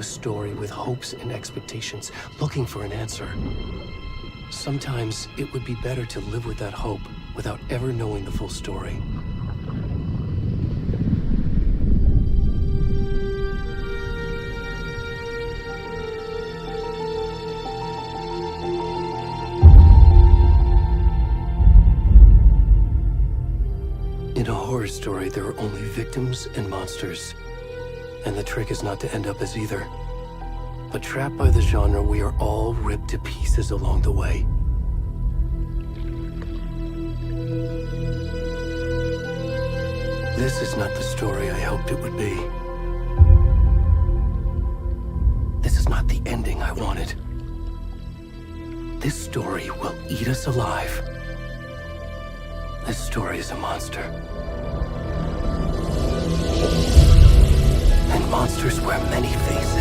a story with hopes and expectations, looking for an answer. Sometimes it would be better to live with that hope without ever knowing the full story. In a horror story, there are only victims and monsters. And the trick is not to end up as either. But trapped by the genre, we are all ripped to pieces along the way. This is not the story I hoped it would be. This is not the ending I wanted. This story will eat us alive. This story is a monster. And monsters wear many faces.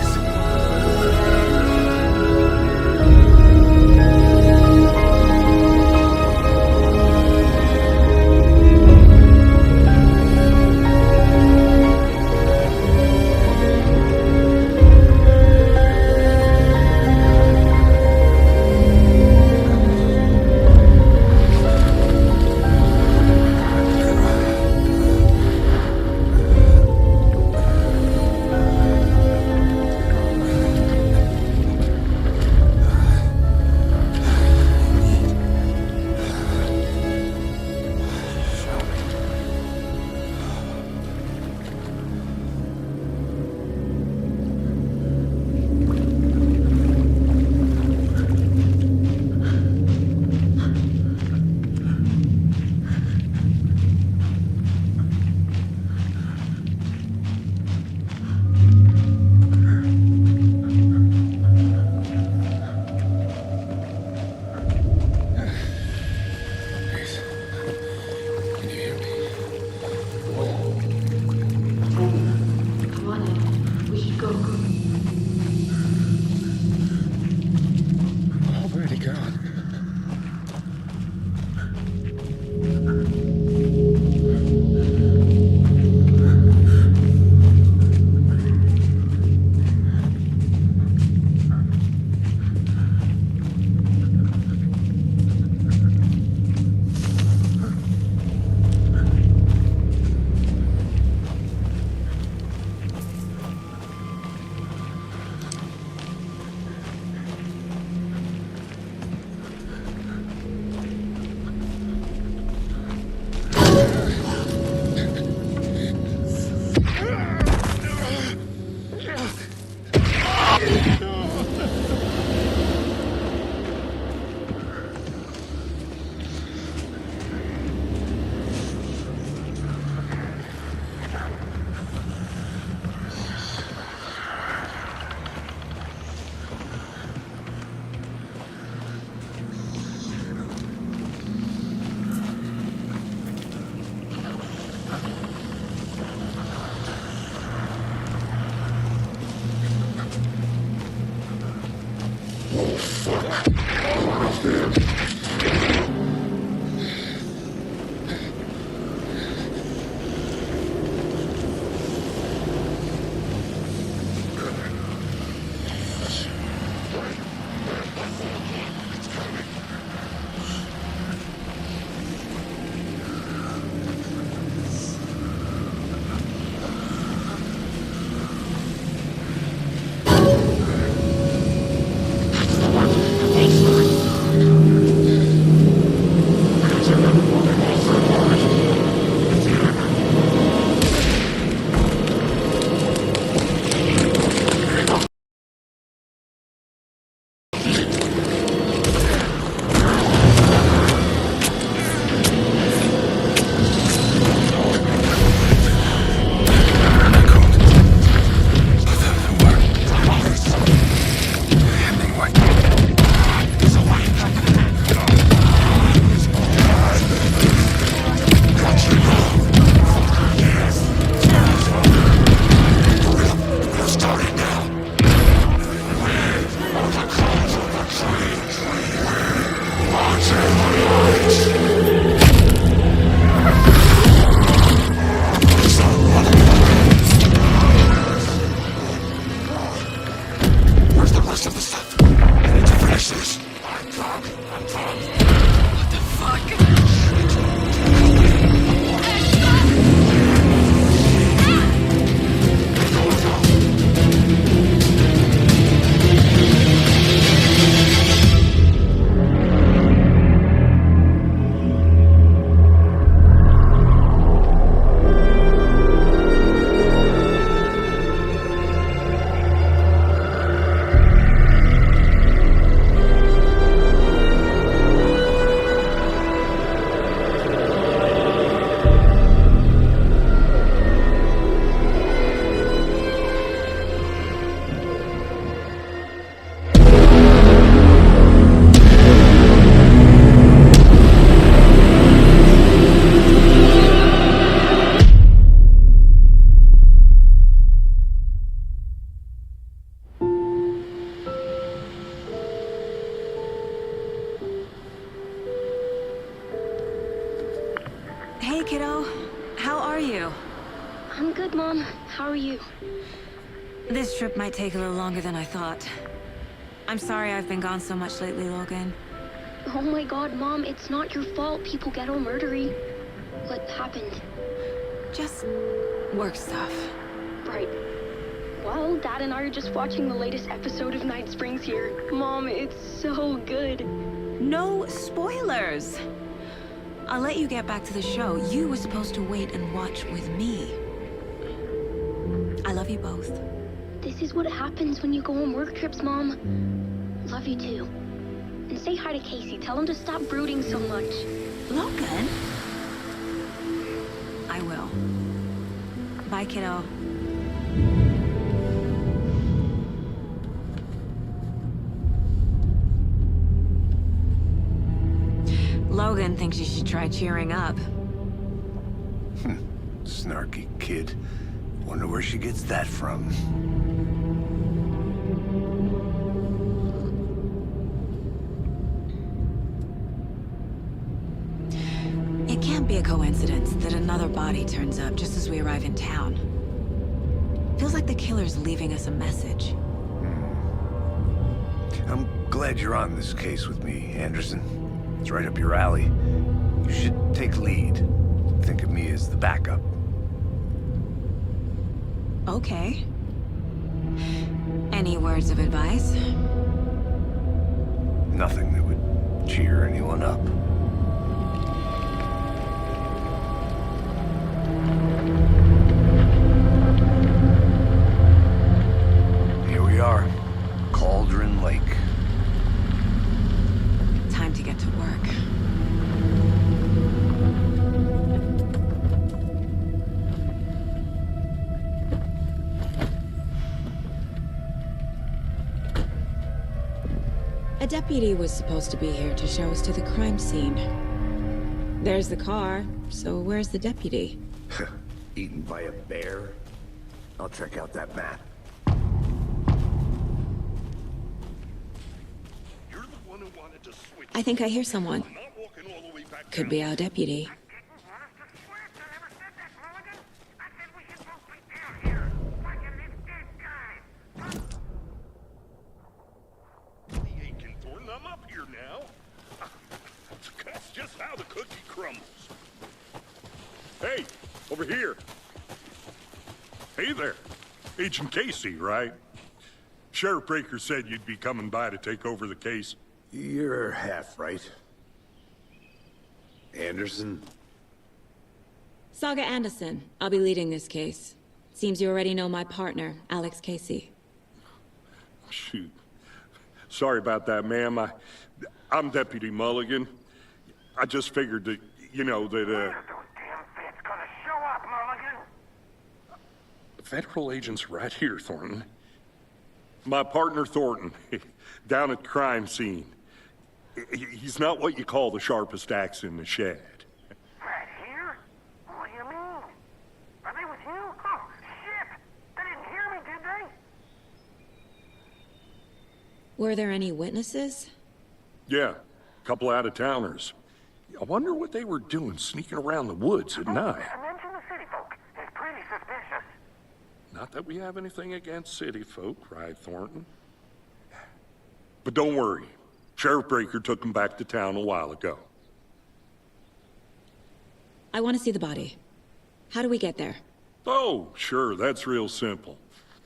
What the fuck? Hey, kiddo. How are you? I'm good, Mom. How are you? This trip might take a little longer than I thought. I'm sorry I've been gone so much lately, Logan. Oh my god, Mom, it's not your fault people get all murdery. What happened? Just work stuff. Right. Well, Dad and I are just watching the latest episode of Night Springs here. Mom, it's so good. No spoilers! I'll let you get back to the show. You were supposed to wait and watch with me. I love you both. This is what happens when you go on work trips, Mom. Love you too. And say hi to Casey. Tell him to stop brooding so much. Logan? I will. Bye, kiddo. Logan thinks you should try cheering up. Snarky kid. Wonder where she gets that from. It can't be a coincidence that another body turns up just as we arrive in town. Feels like the killer's leaving us a message. I'm glad you're on this case with me, Anderson. It's right up your alley. You should take lead. Think of me as the backup. Okay. Any words of advice? Nothing that would cheer anyone up. Here we are. Cauldron Lake. Time to get to work. A deputy was supposed to be here to show us to the crime scene. There's the car, so where's the deputy? Eaten by a bear? I'll check out that map. You're the one who wanted to switch. I think I hear someone. I'm not walking all the way back Could down. be our deputy. The Aiken Thornton, I'm up here now. That's just how the cookie crumbles. Hey, over here. Hey there. Agent Casey, right? Sheriff Breaker said you'd be coming by to take over the case. You're half right. Anderson? Saga Anderson. I'll be leading this case. Seems you already know my partner, Alex Casey. Shoot. Sorry about that, ma'am. I'm Deputy Mulligan. I just figured that, you know, that, Those damn feds gonna show up, Mulligan. federal agent's right here, Thornton. My partner, Thornton, down at the crime scene. He's not what you call the sharpest axe in the shed. Right here? What do you mean? Are they with you? Oh, shit! They didn't hear me, did they? Were there any witnesses? Yeah, a couple out-of-towners. I wonder what they were doing sneaking around the woods at night. Mention the city folk. It's pretty suspicious. Not that we have anything against city folk, right, Thornton? But don't worry. Sheriff Breaker took him back to town a while ago. I want to see the body. How do we get there? Oh, sure, that's real simple.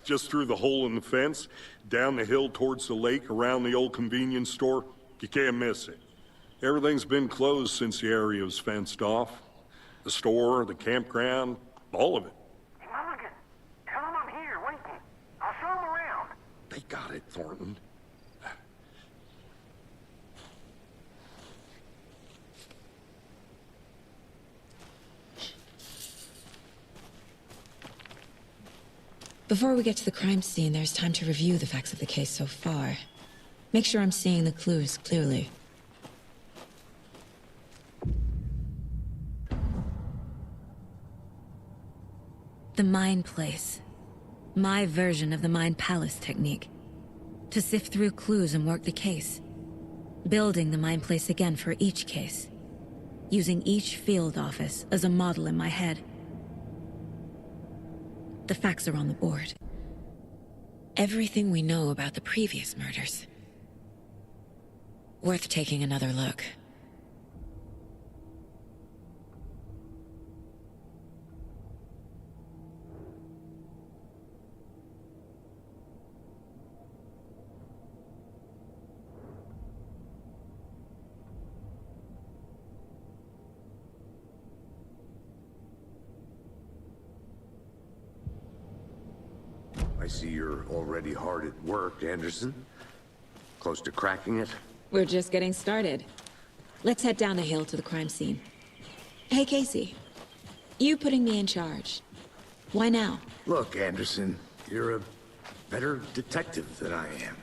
Just through the hole in the fence, down the hill towards the lake, around the old convenience store. You can't miss it. Everything's been closed since the area was fenced off. The store, the campground, all of it. Hey, Mulligan, tell him I'm here, waiting. I'll show him around. They got it, Thornton. Before we get to the crime scene, there's time to review the facts of the case so far. Make sure I'm seeing the clues clearly. The Mind Place. My version of the Mind Palace technique. To sift through clues and work the case. Building the Mind Place again for each case. Using each field office as a model in my head. The facts are on the board. Everything we know about the previous murders. Worth taking another look. I see you're already hard at work, Anderson. Close to cracking it? We're just getting started. Let's head down the hill to the crime scene. Hey, Casey. You putting me in charge. Why now? Look, Anderson, you're a better detective than I am.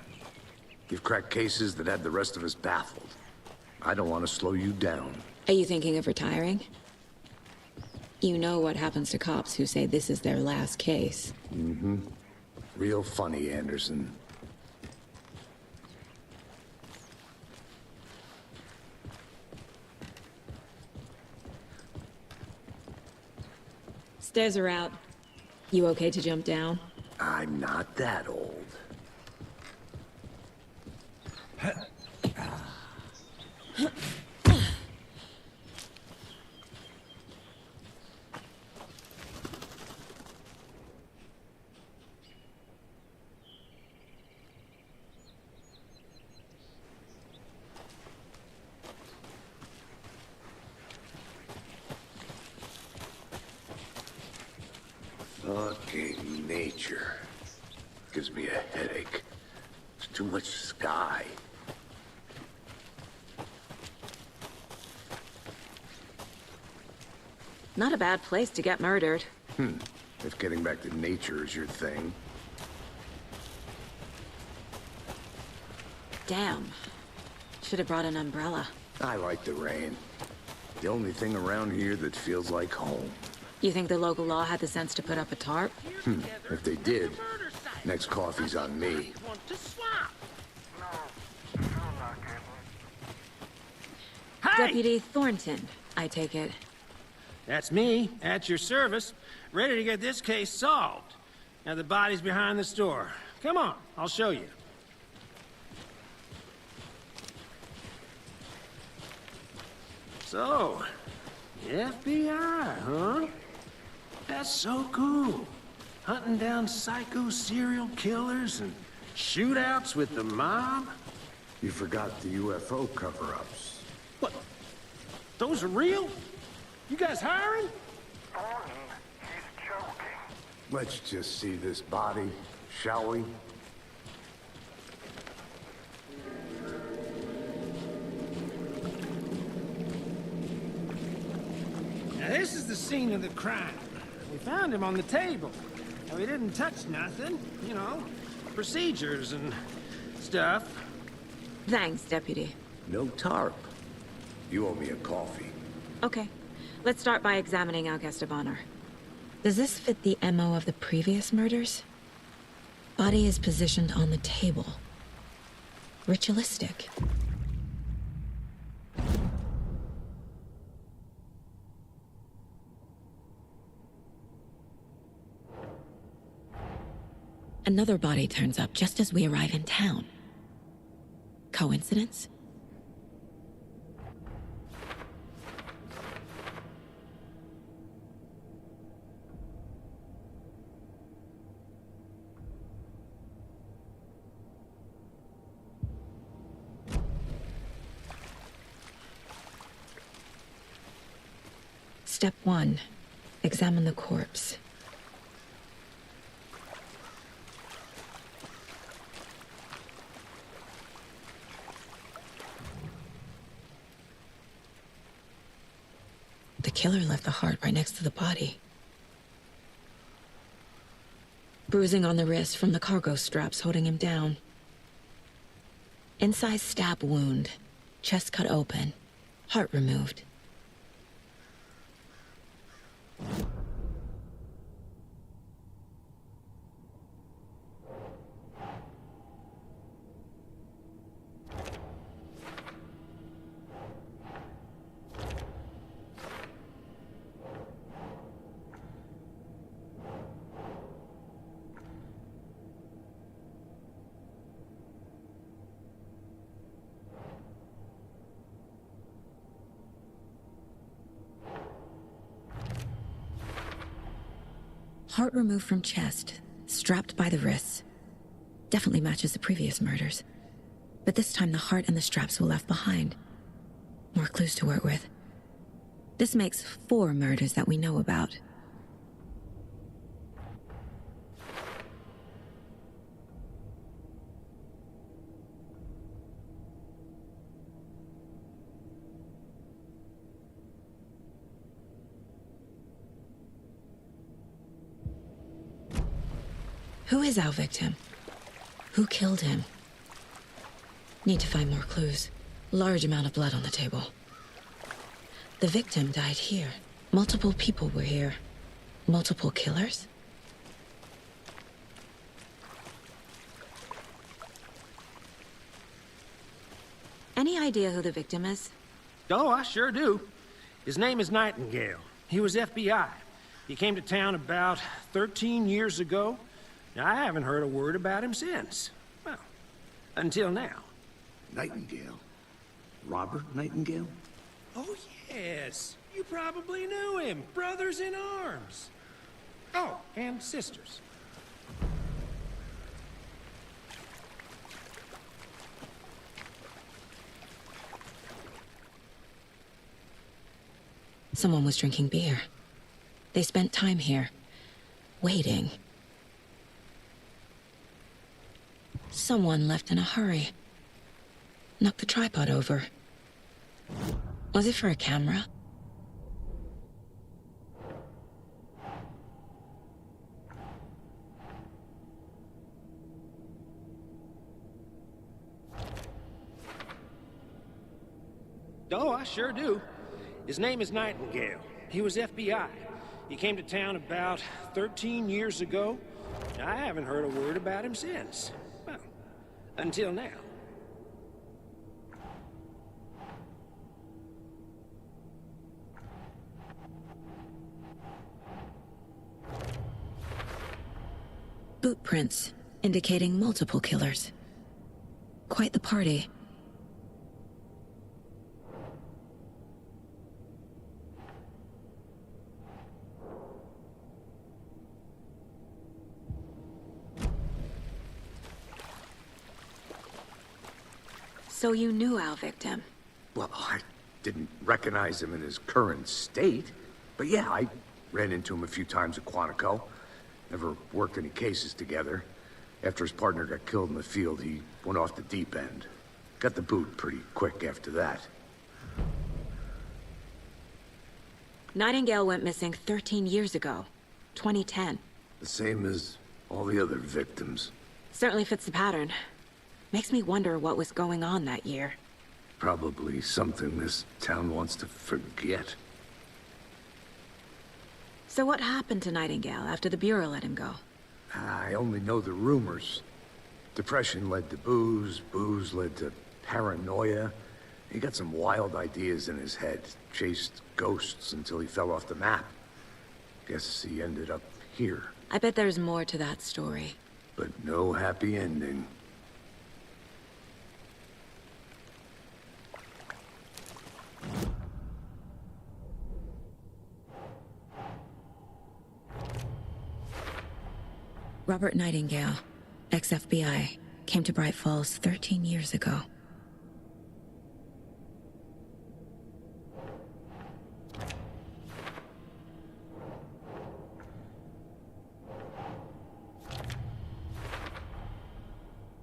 You've cracked cases that had the rest of us baffled. I don't want to slow you down. Are you thinking of retiring? You know what happens to cops who say this is their last case. Mm-hmm. Real funny, Anderson. Stairs are out. You okay to jump down? I'm not that old. Fucking nature. Gives me a headache. There's too much sky. Not a bad place to get murdered. If getting back to nature is your thing. Damn. Should have brought an umbrella. I like the rain. The only thing around here that feels like home. You think the local law had the sense to put up a tarp? If they did, next coffee's on me. Hey! Deputy Thornton, I take it. That's me, at your service, ready to get this case solved. Now the body's behind the store. Come on, I'll show you. So, the FBI, huh? That's so cool. Hunting down psycho serial killers and shootouts with the mob. You forgot the UFO cover-ups. What? Those are real? You guys hiring? Thornton, he's joking. Let's just see this body, shall we? Now this is the scene of the crime. We found him on the table. And we didn't touch nothing, you know, procedures and stuff. Thanks, Deputy. No tarp. You owe me a coffee. Okay. Let's start by examining our guest of honor. Does this fit the MO of the previous murders? Body is positioned on the table. Ritualistic. Another body turns up just as we arrive in town. Coincidence? Step 1. Examine the corpse. The killer left the heart right next to the body. Bruising on the wrist from the cargo straps holding him down. Inside stab wound. Chest cut open. Heart removed. Heart removed from chest, strapped by the wrists. Definitely matches the previous murders. But this time the heart and the straps were left behind. More clues to work with. This makes 4 murders that we know about. Who is our victim? Who killed him? Need to find more clues. Large amount of blood on the table. The victim died here. Multiple people were here. Multiple killers? Any idea who the victim is? Oh, I sure do. His name is Nightingale. He was FBI. He came to town about 13 years ago. I haven't heard a word about him since. Well, until now. Nightingale? Robert Nightingale? Oh, yes. You probably knew him. Brothers in arms. Oh, and sisters. Someone was drinking beer. They spent time here, waiting. Someone left in a hurry. Knocked the tripod over. Was it for a camera? Oh, I sure do. His name is Nightingale. He was FBI. He came to town about 13 years ago. I haven't heard a word about him since. Well, until now. Boot prints, indicating multiple killers. Quite the party. So you knew our victim? Well, I didn't recognize him in his current state. But yeah, I ran into him a few times at Quantico. Never worked any cases together. After his partner got killed in the field, he went off the deep end. Got the boot pretty quick after that. Nightingale went missing 13 years ago, 2010. The same as all the other victims. Certainly fits the pattern. Makes me wonder what was going on that year. Probably something this town wants to forget. So what happened to Nightingale after the Bureau let him go? I only know the rumors. Depression led to booze, booze led to paranoia. He got some wild ideas in his head, chased ghosts until he fell off the map. Guess he ended up here. I bet there's more to that story. But no happy ending. Robert Nightingale, ex-FBI, came to Bright Falls 13 years ago.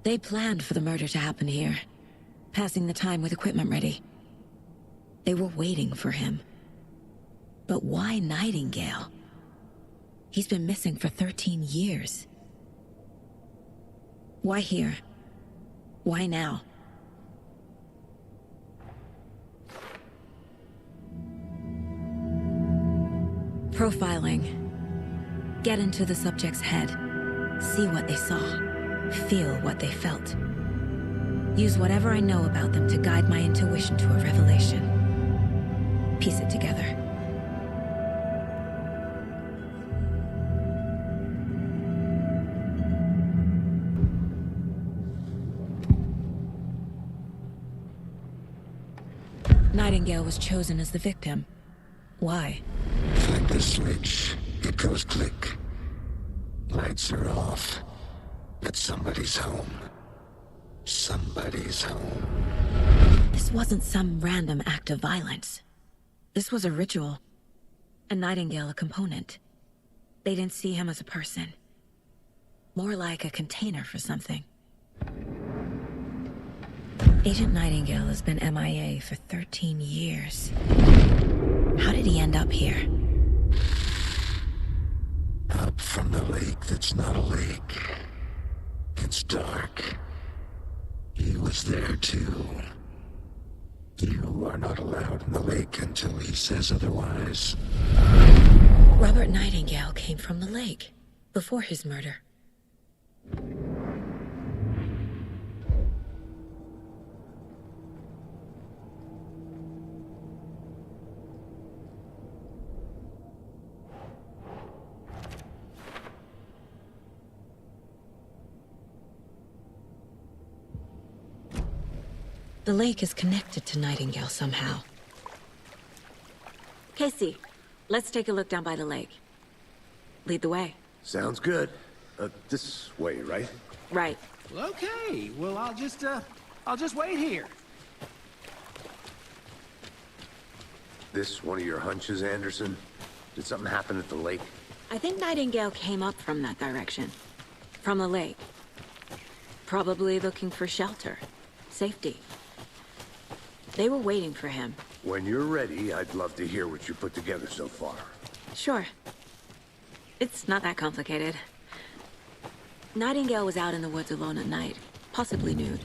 They planned for the murder to happen here, passing the time with equipment ready. They were waiting for him. But why Nightingale? He's been missing for 13 years. Why here? Why now? Profiling. Get into the subject's head. See what they saw. Feel what they felt. Use whatever I know about them to guide my intuition to a revelation. Piece it together. Nightingale was chosen as the victim. Why? Flick the switch, it goes click. Lights are off. But somebody's home. Somebody's home. This wasn't some random act of violence. This was a ritual. And Nightingale a component. They didn't see him as a person. More like a container for something. Agent Nightingale has been MIA for 13 years. How did he end up here? Up from the lake that's not a lake. It's dark. He was there too. You are not allowed in the lake until he says otherwise. Robert Nightingale came from the lake, before his murder. The lake is connected to Nightingale somehow. Casey, let's take a look down by the lake. Lead the way. Sounds good. This way, right? Right. Okay, well, I'll just wait here. This one of your hunches, Anderson? Did something happen at the lake? I think Nightingale came up from that direction. From the lake. Probably looking for shelter. Safety. They were waiting for him. When you're ready, I'd love to hear what you put together so far. Sure. It's not that complicated. Nightingale was out in the woods alone at night, possibly nude.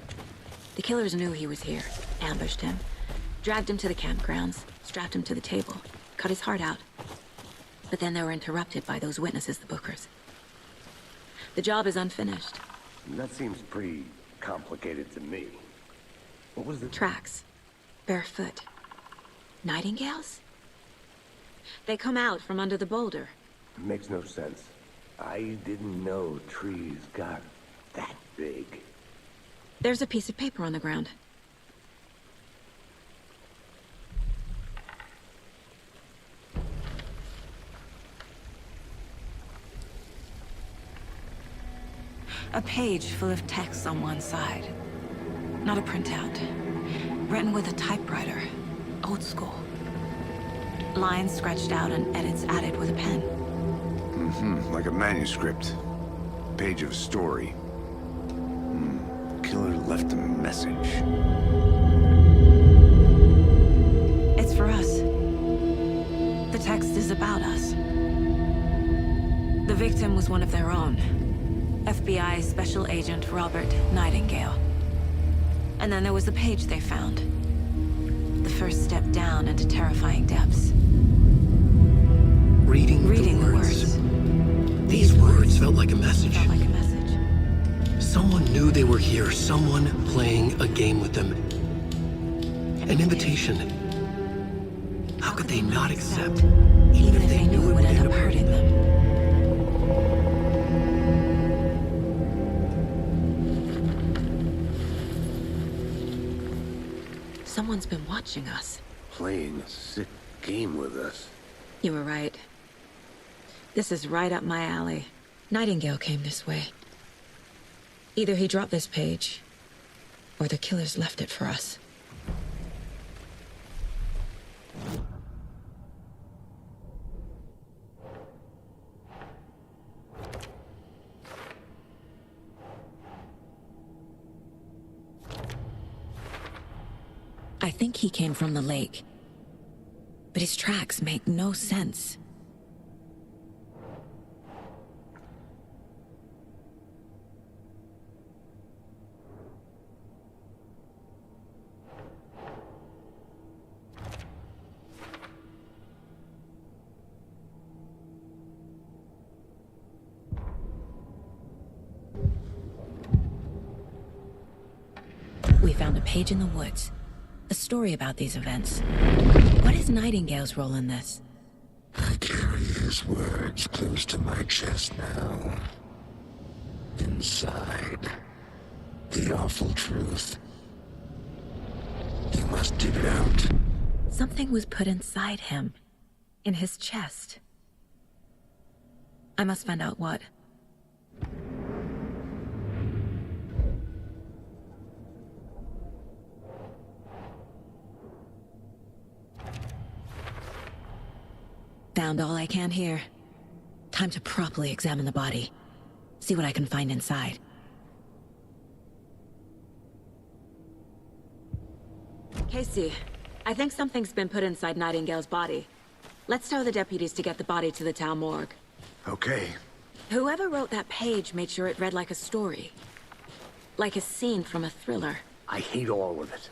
The killers knew he was here, ambushed him, dragged him to the campgrounds, strapped him to the table, cut his heart out. But then they were interrupted by those witnesses, the Bookers. The job is unfinished. That seems pretty complicated to me. What was the... Tracks. Barefoot. Nightingales? They come out from under the boulder. Makes no sense. I didn't know trees got that big. There's a piece of paper on the ground. A page full of text on one side. Not a printout. Written with a typewriter. Old school. Lines scratched out and edits added with a pen. Like a manuscript. Page of a story. Killer left a message. It's for us. The text is about us. The victim was one of their own. FBI Special Agent Robert Nightingale. And then there was the page they found. The first step down into terrifying depths. Reading the words. These words felt like a message. Felt like a message. Someone knew they were here, someone playing a game with them. An invitation. How could they not accept, even if they knew it would end up hurting them? Someone's been watching us. Playing a sick game with us. You were right. This is right up my alley. Nightingale came this way. Either he dropped this page, or the killers left it for us. I think he came from the lake. But his tracks make no sense. We found a page in the woods. A story about these events. What is Nightingale's role in this? I carry his words close to my chest now. Inside, the awful truth. You must dig it out. Something was put inside him. In his chest. I must find out what. Found all I can here. Time to properly examine the body. See what I can find inside. Casey, I think something's been put inside Nightingale's body. Let's tell the deputies to get the body to the town morgue. Okay. Whoever wrote that page made sure it read like a story. Like a scene from a thriller. I hate all of it.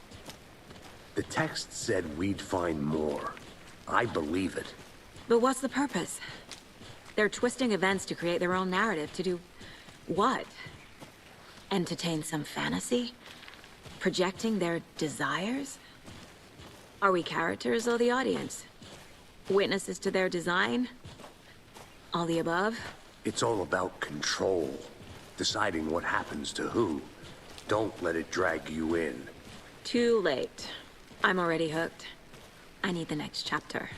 The text said we'd find more. I believe it. But what's the purpose? They're twisting events to create their own narrative. To do what? Entertain some fantasy? Projecting their desires? Are we characters or the audience? Witnesses to their design? All the above? It's all about control. Deciding what happens to who. Don't let it drag you in. Too late. I'm already hooked. I need the next chapter.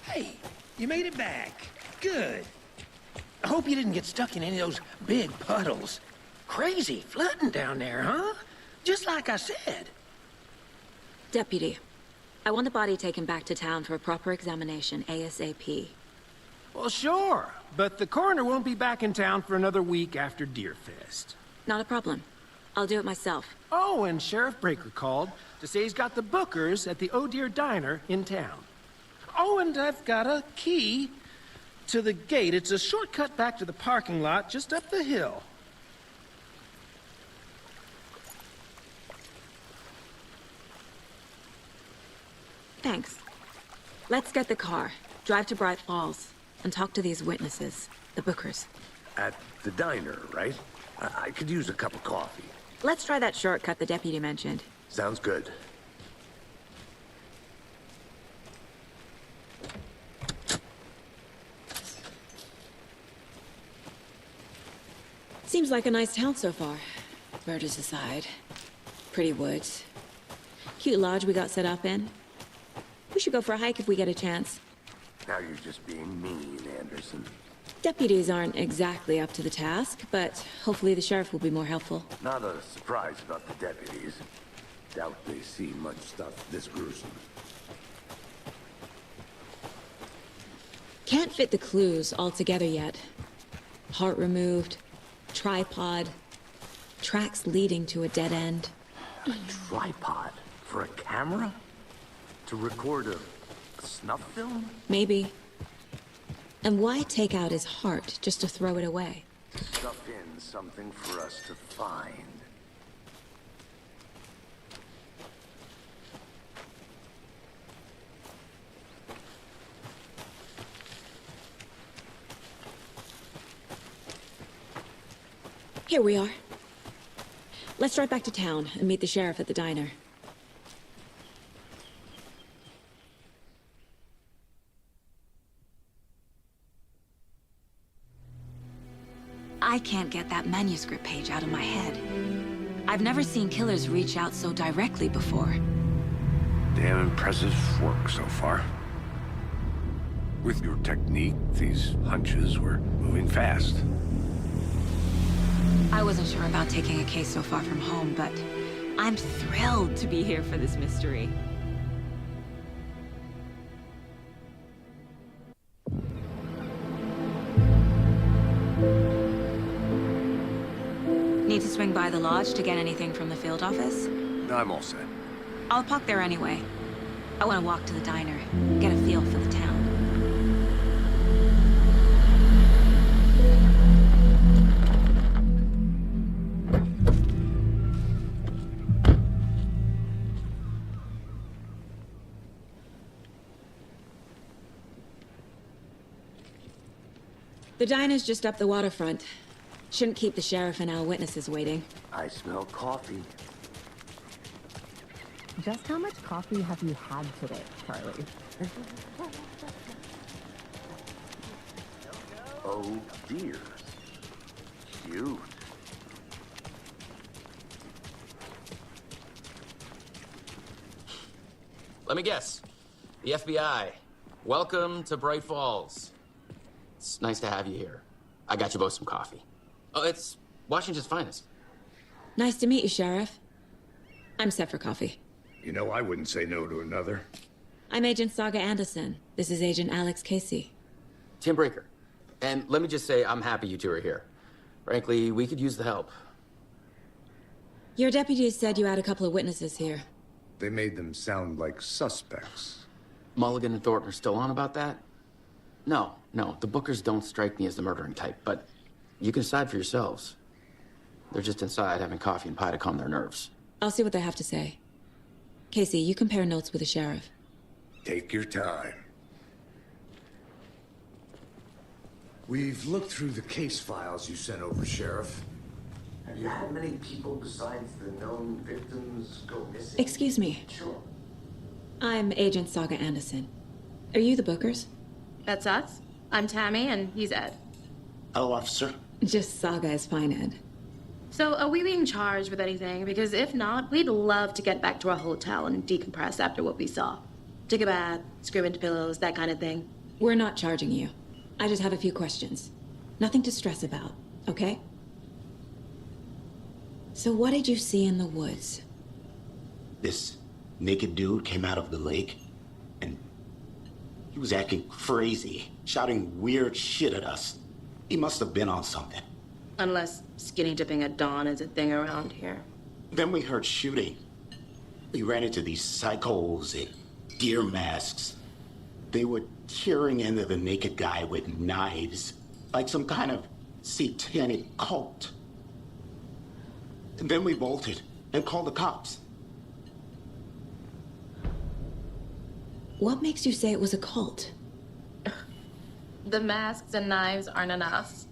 Hey, you made it back. Good. I hope you didn't get stuck in any of those big puddles. Crazy flooding down there, huh? Just like I said. Deputy, I want the body taken back to town for a proper examination, ASAP. Well, sure. But the coroner won't be back in town for another week after Deerfest. Not a problem. I'll do it myself. Oh, and Sheriff Breaker called to say he's got the bookers at the Oh Dear Diner in town. Oh, and I've got a key to the gate. It's a shortcut back to the parking lot just up the hill. Thanks. Let's get the car, drive to Bright Falls, and talk to these witnesses, the bookers. At the diner, right? I could use a cup of coffee. Let's try that shortcut the deputy mentioned. Sounds good. Seems like a nice town so far. Murders aside. Pretty woods. Cute lodge we got set up in. We should go for a hike if we get a chance. Now you're just being mean, Anderson. Deputies aren't exactly up to the task, but hopefully the sheriff will be more helpful. Not a surprise about the deputies. Doubt they see much stuff this gruesome. Can't fit the clues all together yet. Heart removed, tripod, tracks leading to a dead end. A tripod? For a camera? To record a snuff film? Maybe. And why take out his heart just to throw it away? To stuff in something for us to find. Here we are. Let's drive back to town and meet the sheriff at the diner. I can't get that manuscript page out of my head. I've never seen killers reach out so directly before. Damn impressive work so far. With your technique, these hunches were moving fast. I wasn't sure about taking a case so far from home, but I'm thrilled to be here for this mystery. Need to swing by the lodge to get anything from the field office? I'm all set. I'll park there anyway. I want to walk to the diner, get a feel for the town. The diner's just up the waterfront. Shouldn't keep the sheriff and our witnesses waiting. I smell coffee. Just how much coffee have you had today, Charlie? Oh dear. Cute. Let me guess. The FBI. Welcome to Bright Falls. It's nice to have you here. I got you both some coffee. Oh, it's Washington's finest. Nice to meet you, Sheriff. I'm set for coffee. You know, I wouldn't say no to another. I'm Agent Saga Anderson. This is Agent Alex Casey. Tim Breaker. And let me just say, I'm happy you two are here. Frankly, we could use the help. Your deputies said you had a couple of witnesses here. They made them sound like suspects. Mulligan and Thornton are still on about that? No, the Bookers don't strike me as the murdering type, but you can decide for yourselves. They're just inside having coffee and pie to calm their nerves. I'll see what they have to say. Casey, you compare notes with the sheriff. Take your time. We've looked through the case files you sent over, Sheriff. Have you had many people besides the known victims go missing? Excuse me. Sure. I'm Agent Saga Anderson. Are you the Bookers? That's us. I'm Tammy, and he's Ed. Hello, officer. Just Saga is fine, Ed. So, are we being charged with anything? Because if not, we'd love to get back to our hotel and decompress after what we saw. Take a bath, scream into pillows, that kind of thing. We're not charging you. I just have a few questions. Nothing to stress about, okay? So what did you see in the woods? This naked dude came out of the lake, and he was acting crazy, shouting weird shit at us. He must have been on something. Unless skinny dipping at dawn is a thing around here. Then we heard shooting. We ran into these psychos in deer masks. They were tearing into the naked guy with knives, like some kind of satanic cult. And then we bolted and called the cops. What makes you say it was a cult? The masks and knives aren't enough.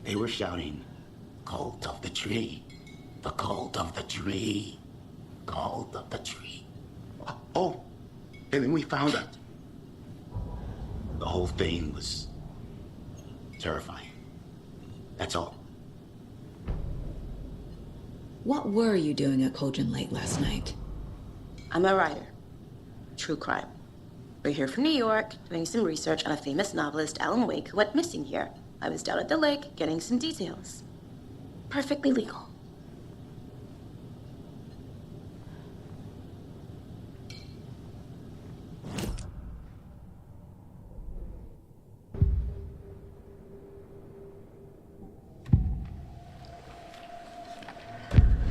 They were shouting, "Cult of the tree, the cult of the tree, cult of the tree." Oh, and then we found out. The whole thing was terrifying. That's all. What were you doing at Cauldron Lake last night? I'm a writer. True crime. We're here from New York, doing some research on a famous novelist, Alan Wake, who went missing here. I was down at the lake, getting some details. Perfectly legal.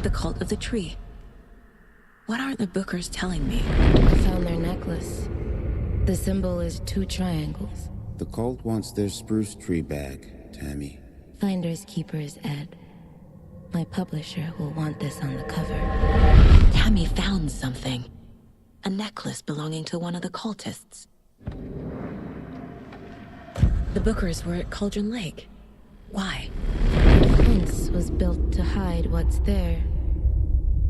The cult of the tree. What are the Bookers telling me? I found their necklace. The symbol is 2 triangles. The cult wants their spruce tree back, Tammy. Finders keepers, Ed. My publisher will want this on the cover. Tammy found something. A necklace belonging to one of the cultists. The Bookers were at Cauldron Lake. Why? The fence was built to hide what's there.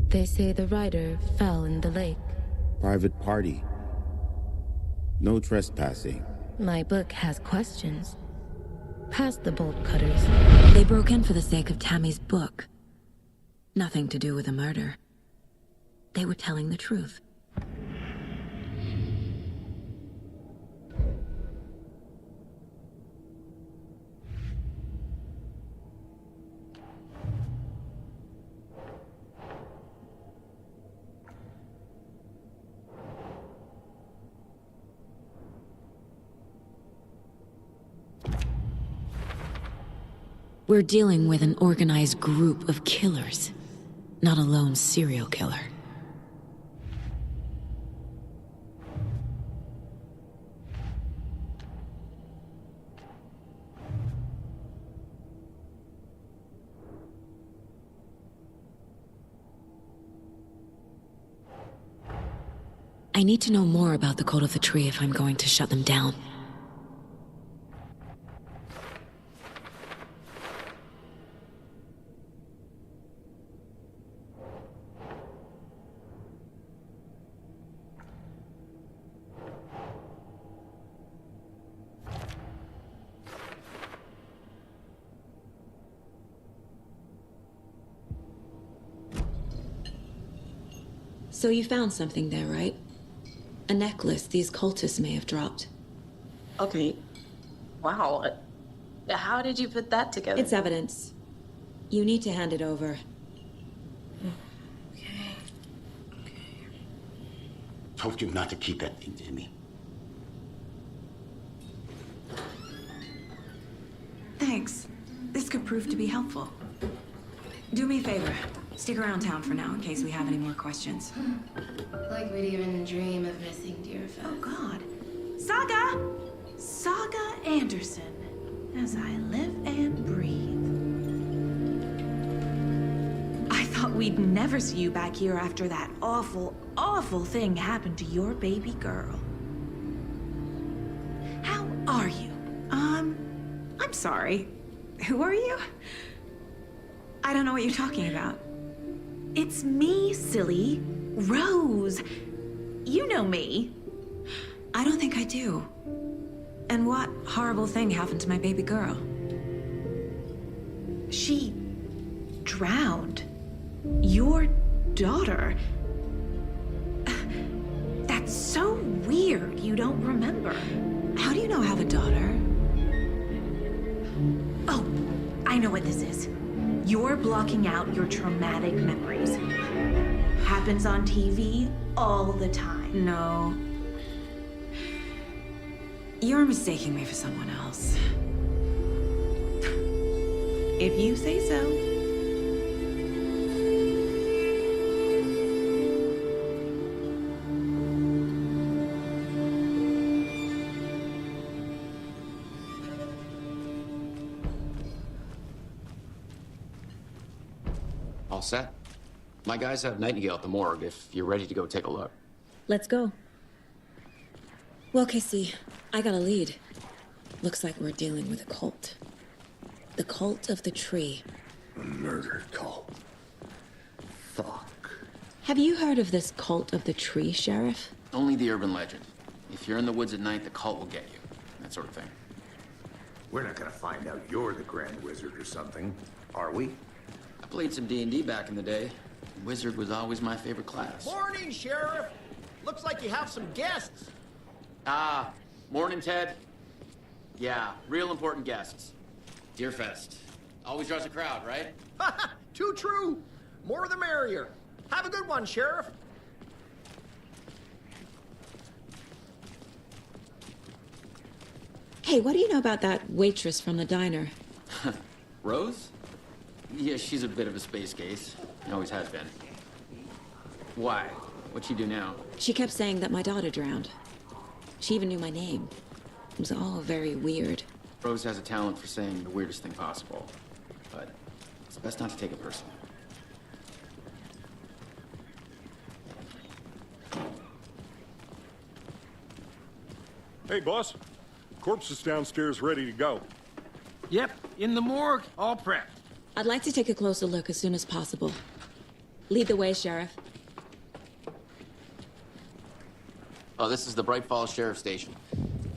They say the rider fell in the lake. Private party. No trespassing. My book has questions. Past the bolt cutters. They broke in for the sake of Tammy's book. Nothing to do with a murder. They were telling the truth. We're dealing with an organized group of killers, not a lone serial killer. I need to know more about the Cult of the Tree if I'm going to shut them down. So you found something there, right? A necklace these cultists may have dropped. Okay. Wow. How did you put that together? It's evidence. You need to hand it over. Okay. Told you not to keep that thing to me. Thanks. This could prove to be helpful. Do me a favor. Stick around town for now in case we have any more questions. Like we'd even dream of missing dear friends. Oh, God. Saga! Saga Anderson. As I live and breathe. I thought we'd never see you back here after that awful, awful thing happened to your baby girl. How are you? I'm sorry. Who are you? I don't know what you're talking about. It's me, silly. Rose. You know me. I don't think I do. And what horrible thing happened to my baby girl? She drowned. Your daughter. That's so weird you don't remember. How do you know I have a daughter? Oh, I know what this is. You're blocking out your traumatic memories. Happens on TV all the time. No. You're mistaking me for someone else. If you say so. All set? My guys have Nightingale at the morgue if you're ready to go take a look. Let's go. Well, Casey, I got a lead. Looks like we're dealing with a cult. The Cult of the Tree. A murder cult. Fuck. Have you heard of this Cult of the Tree, Sheriff? Only the urban legend. If you're in the woods at night, the cult will get you. That sort of thing. We're not gonna find out you're the Grand Wizard or something, are we? I played some D&D back in the day. Wizard was always my favorite class. Morning, Sheriff. Looks like you have some guests. Ah, morning, Ted. Yeah, real important guests. Deerfest. Always draws a crowd, right? Too true. More the merrier. Have a good one, Sheriff. Hey, what do you know about that waitress from the diner? Rose? Yeah, she's a bit of a space case. Always has been. Why? What'd she do now? She kept saying that my daughter drowned. She even knew my name. It was all very weird. Rose has a talent for saying the weirdest thing possible. But it's best not to take it personally. Hey, boss. Corpse is downstairs ready to go. Yep, in the morgue, all prepped. I'd like to take a closer look as soon as possible. Lead the way, Sheriff. Oh, this is the Bright Falls Sheriff Station.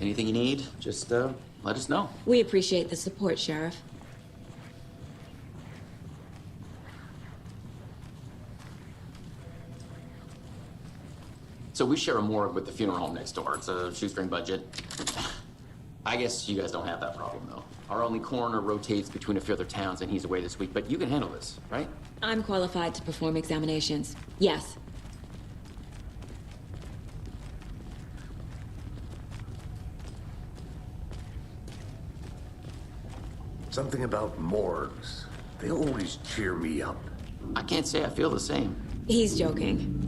Anything you need, just let us know. We appreciate the support, Sheriff. So we share a morgue with the funeral home next door. It's a shoestring budget. I guess you guys don't have that problem, though. Our only coroner rotates between a few other towns, and he's away this week. But you can handle this, right? I'm qualified to perform examinations. Yes. Something about morgues. They always cheer me up. I can't say I feel the same. He's joking.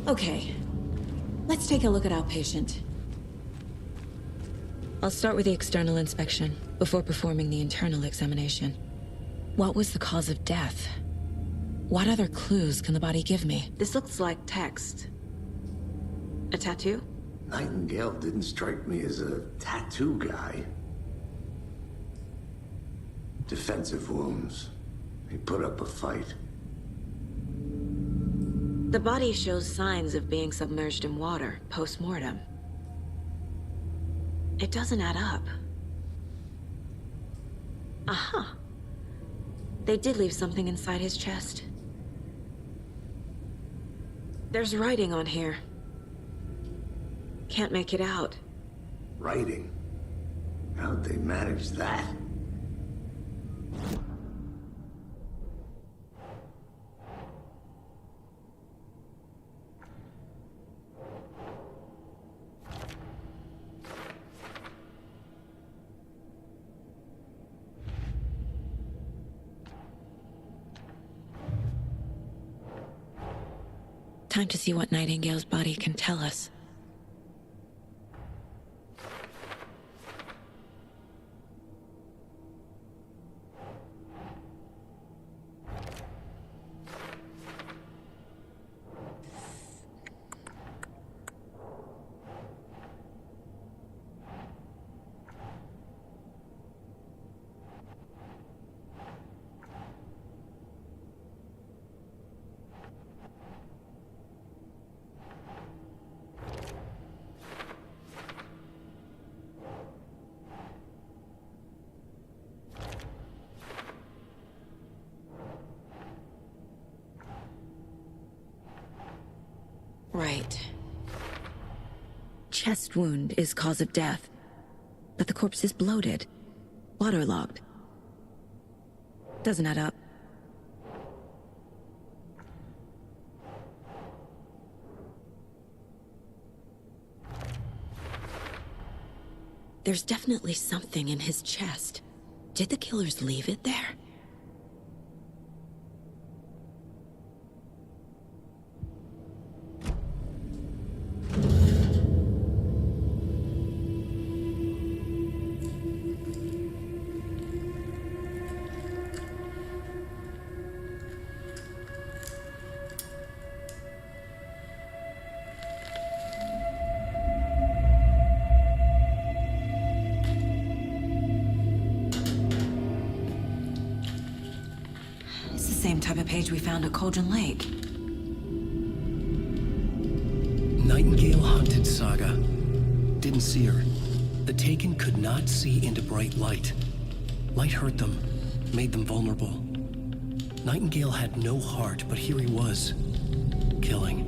Okay, let's take a look at our patient. I'll start with the external inspection before performing the internal examination. What was the cause of death? What other clues can the body give me? This looks like text. A tattoo? Nightingale didn't strike me as a tattoo guy. Defensive wounds. He put up a fight. The body shows signs of being submerged in water post-mortem. It doesn't add up. Aha. They did leave something inside his chest. There's writing on here. Can't make it out. Writing? How'd they manage that? Time to see what Nightingale's body can tell us. Right. Chest wound is cause of death, but the corpse is bloated, waterlogged. Doesn't add up. There's definitely something in his chest. Did the killers leave it there? Same type of page we found at Cauldron Lake. Nightingale hunted Saga. Didn't see her. The Taken could not see into bright light. Light hurt them, made them vulnerable. Nightingale had no heart, but here he was, killing.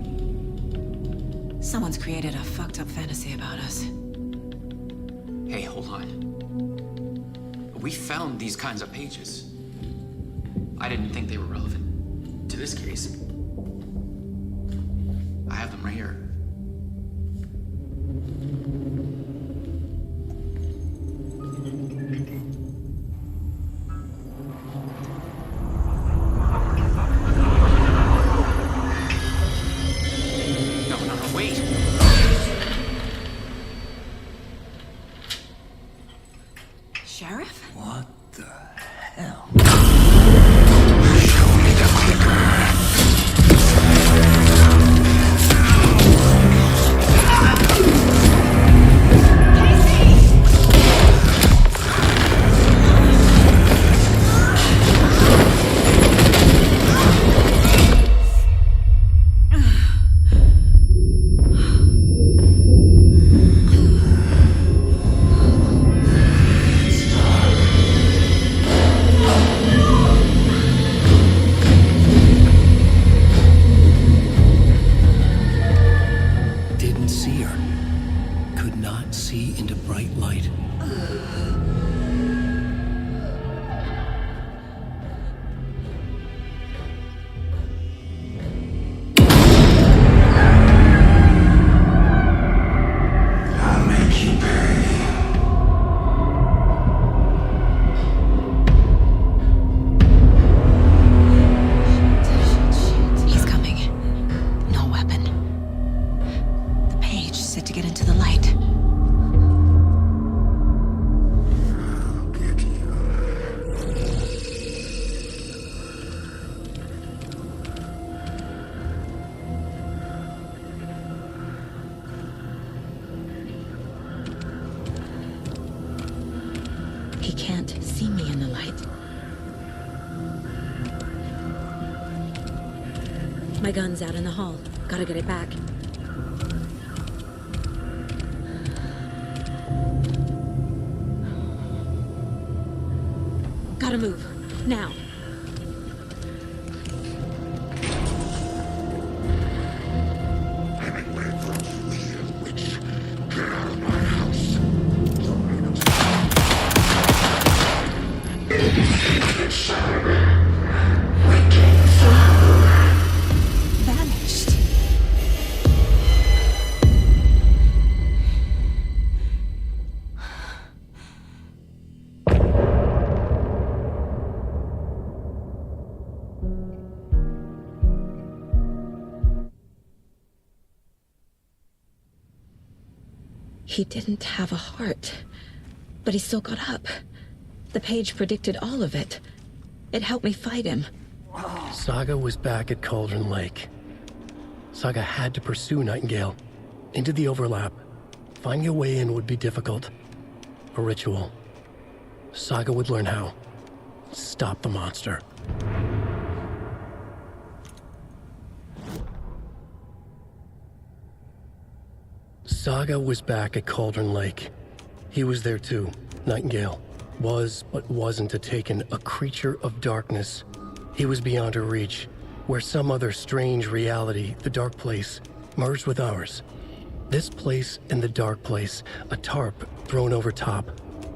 Someone's created a fucked up fantasy about us. Hey, hold on. We found these kinds of pages. I didn't think they were relevant to this case. I have them right here. No, wait. Sheriff? What the hell? My gun's out in the hall. Gotta get it back. Gotta move. Now. Vanished. He didn't have a heart, but he still got up. The page predicted all of it. It helped me fight him. Saga was back at Cauldron Lake. Saga had to pursue Nightingale into the overlap. Finding a way in would be difficult. A ritual. Saga would learn how. Stop the monster. Saga was back at Cauldron Lake. He was there too, Nightingale. Was, but wasn't a Taken, a creature of darkness. He was beyond her reach, where some other strange reality, the dark place, merged with ours. This place and the dark place, a tarp thrown over top,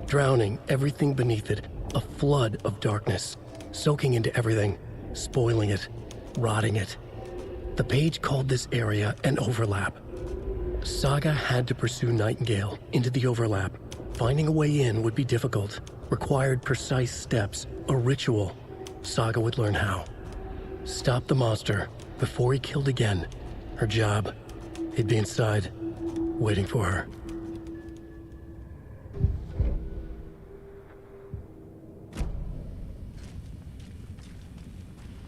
drowning everything beneath it, a flood of darkness, soaking into everything, spoiling it, rotting it. The page called this area an overlap. Saga had to pursue Nightingale into the overlap. Finding a way in would be difficult, required precise steps, a ritual. Saga would learn how. Stop the monster before he killed again. Her job. He'd be inside, waiting for her.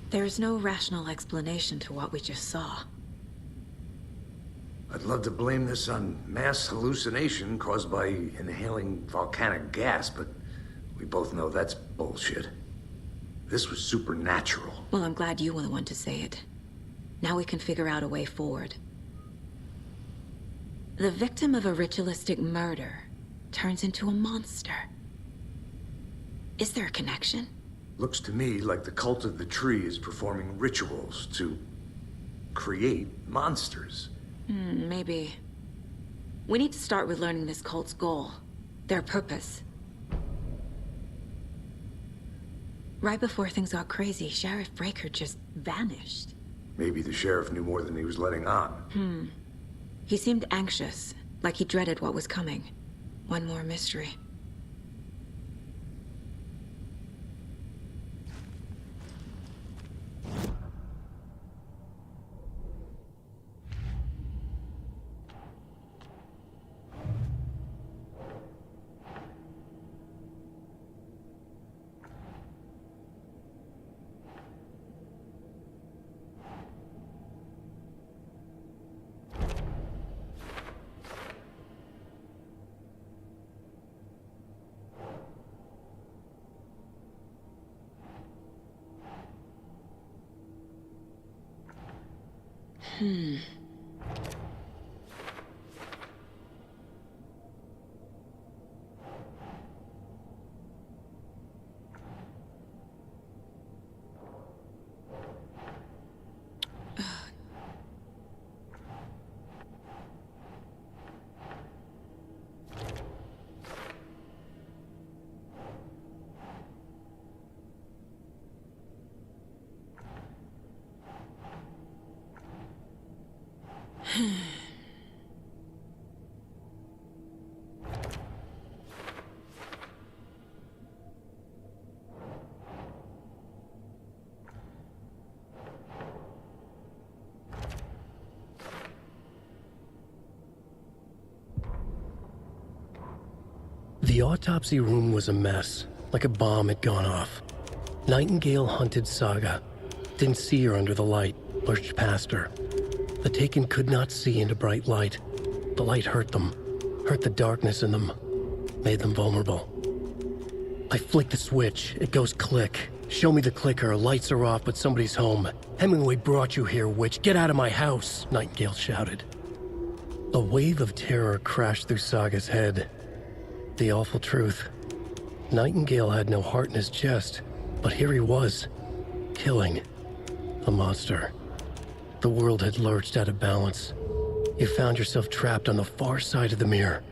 There's no rational explanation to what we just saw. I'd love to blame this on mass hallucination caused by inhaling volcanic gas, but we both know that's bullshit. This was supernatural. Well, I'm glad you were the one to say it. Now we can figure out a way forward. The victim of a ritualistic murder turns into a monster. Is there a connection? Looks to me like the cult of the tree is performing rituals to create monsters. Maybe. We need to start with learning this cult's goal, their purpose. Right before things got crazy, Sheriff Breaker just vanished. Maybe the sheriff knew more than he was letting on. He seemed anxious, like he dreaded what was coming. One more mystery. The autopsy room was a mess, like a bomb had gone off. Nightingale hunted Saga. Didn't see her under the light, lurched past her. The Taken could not see into bright light. The light hurt them, hurt the darkness in them, made them vulnerable. I flick the switch, it goes click. Show me the clicker. Lights are off, but somebody's home. Hemingway brought you here, witch. Get out of my house, Nightingale shouted. A wave of terror crashed through Saga's head. The awful truth. Nightingale had no heart in his chest, but here he was, killing a monster. The world had lurched out of balance. You found yourself trapped on the far side of the mirror.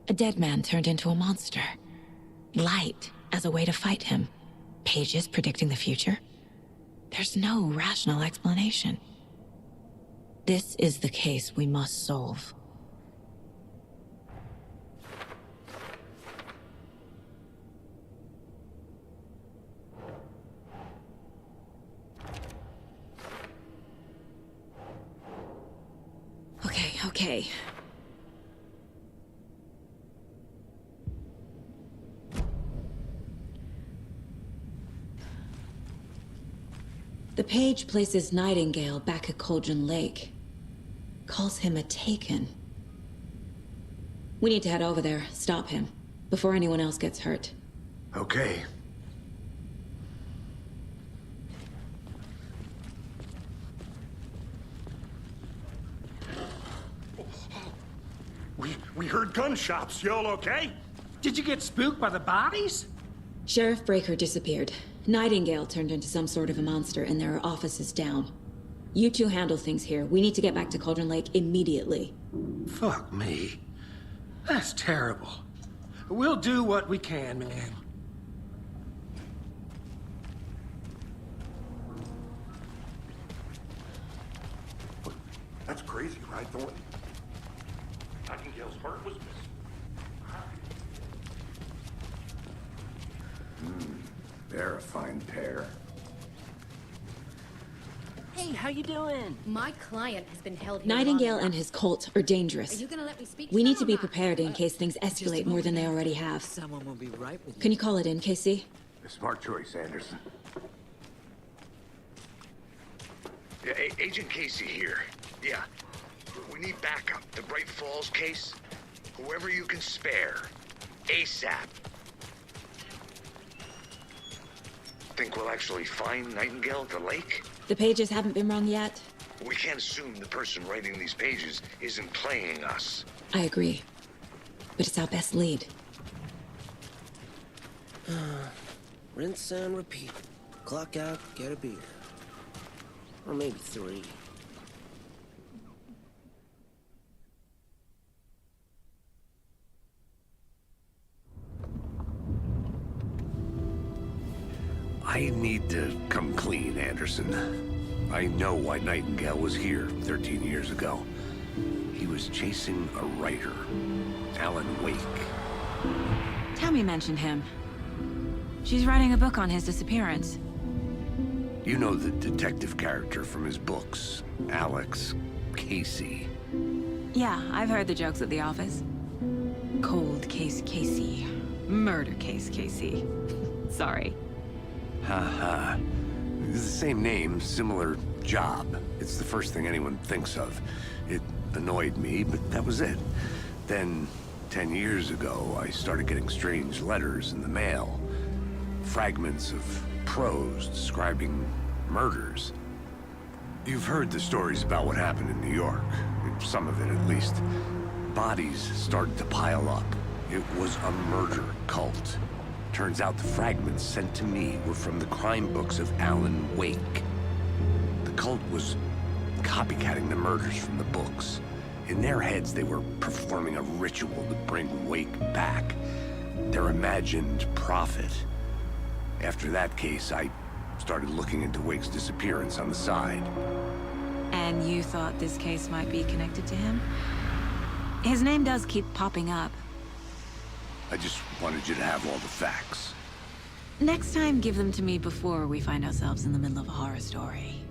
A dead man turned into a monster. Light as a way to fight him. Pages predicting the future. There's no rational explanation. This is the case we must solve. Okay. The page places Nightingale back at Cauldron Lake. Calls him a Taken. We need to head over there, stop him, before anyone else gets hurt. Okay. We heard gunshots. Y'all okay? Did you get spooked by the bodies? Sheriff Breaker disappeared. Nightingale turned into some sort of a monster, and there are offices down. You two handle things here. We need to get back to Cauldron Lake immediately. Fuck me. That's terrible. We'll do what we can, man. That's crazy, right, Thornton? Nightingale's heart was missing. They're a fine pair. Hey, how you doing? My client has been held here. Nightingale and his cult are dangerous. Are you gonna let me speak? We need to be prepared in case things escalate more than they already have. Someone will be right with you. Can you call it in, Casey? A smart choice, Anderson. Yeah, Agent Casey here. Yeah. We need backup. The Bright Falls case. Whoever you can spare. ASAP. Think we'll actually find Nightingale at the lake? The pages haven't been rung yet? We can't assume the person writing these pages isn't playing us. I agree. But it's our best lead. Rinse and repeat. Clock out, get a beer. Or maybe 3. I need to come clean, Anderson. I know why Nightingale was here 13 years ago. He was chasing a writer, Alan Wake. Tammy mentioned him. She's writing a book on his disappearance. You know the detective character from his books, Alex Casey. Yeah, I've heard the jokes at the office. Cold case Casey. Murder case Casey. Sorry. Haha. It's the same name, similar job. It's the first thing anyone thinks of. It annoyed me, but that was it. Then, 10 years ago, I started getting strange letters in the mail. Fragments of prose describing murders. You've heard the stories about what happened in New York. Some of it, at least. Bodies started to pile up. It was a murder cult. Turns out the fragments sent to me were from the crime books of Alan Wake. The cult was copycatting the murders from the books. In their heads, they were performing a ritual to bring Wake back. their imagined prophet. After that case, I started looking into Wake's disappearance on the side. And you thought this case might be connected to him? His name does keep popping up. I just wanted you to have all the facts. Next time, give them to me before we find ourselves in the middle of a horror story.